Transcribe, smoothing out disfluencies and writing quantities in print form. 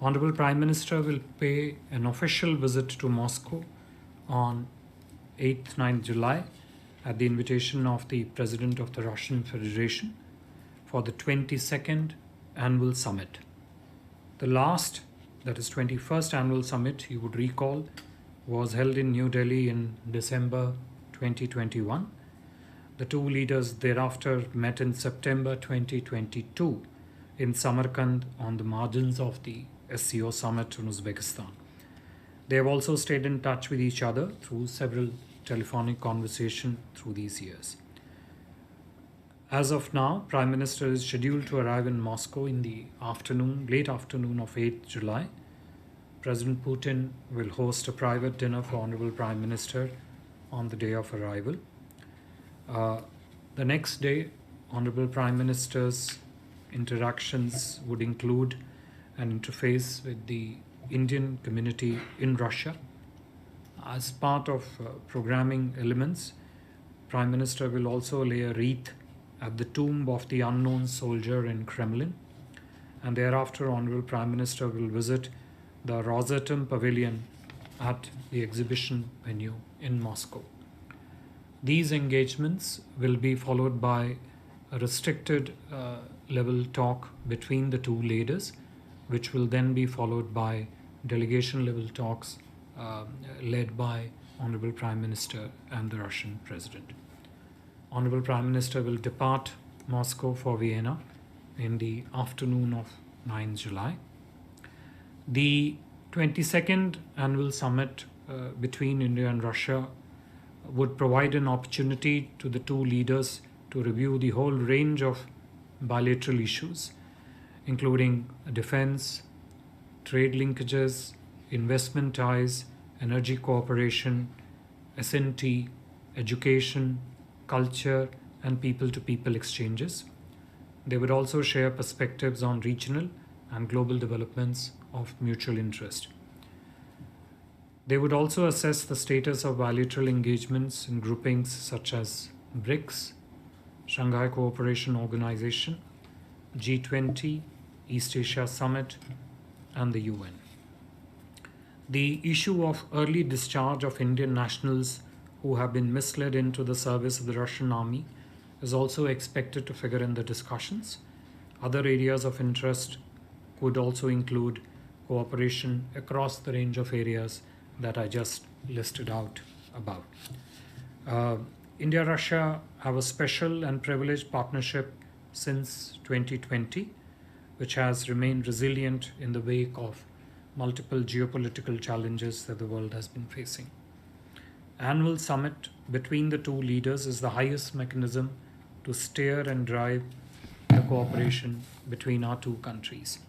Honorable Prime Minister will pay an official visit to Moscow on 8th-9th July at the invitation of the President of the Russian Federation for the 22nd Annual Summit. The last, that is 21st Annual Summit, you would recall, was held in New Delhi in December 2021. The two leaders thereafter met in September 2022 in Samarkand on the margins of the SCO summit in Uzbekistan. They have also stayed in touch with each other through several telephonic conversations through these years. As of now, Prime Minister is scheduled to arrive in Moscow in the late afternoon of 8th July. President Putin will host a private dinner for Honorable Prime Minister on the day of arrival. The next day, Honorable Prime Minister's interactions would include an interface with the Indian community in Russia. As part of programming elements, Prime Minister will also lay a wreath at the tomb of the unknown soldier in Kremlin, and thereafter Honorable Prime Minister will visit the Rosatom Pavilion at the exhibition venue in Moscow. These engagements will be followed by a restricted level talk between the two leaders, which will then be followed by delegation level talks led by Honorable Prime Minister and the Russian President. Honorable Prime Minister will depart Moscow for Vienna in the afternoon of 9 July. The 22nd Annual Summit between India and Russia would provide an opportunity to the two leaders to review the whole range of bilateral issues, including defense, trade linkages, investment ties, energy cooperation, S&T, education, culture, and people-to-people exchanges. They would also share perspectives on regional and global developments of mutual interest. They would also assess the status of bilateral engagements in groupings such as BRICS, Shanghai Cooperation Organization, G20, East Asia Summit, and the UN. The issue of early discharge of Indian nationals who have been misled into the service of the Russian army is also expected to figure in the discussions. Other areas of interest could also include cooperation across the range of areas that I just listed out above. India-Russia have a special and privileged partnership since 2020, which has remained resilient in the wake of multiple geopolitical challenges that the world has been facing. Annual summit between the two leaders is the highest mechanism to steer and drive the cooperation between our two countries.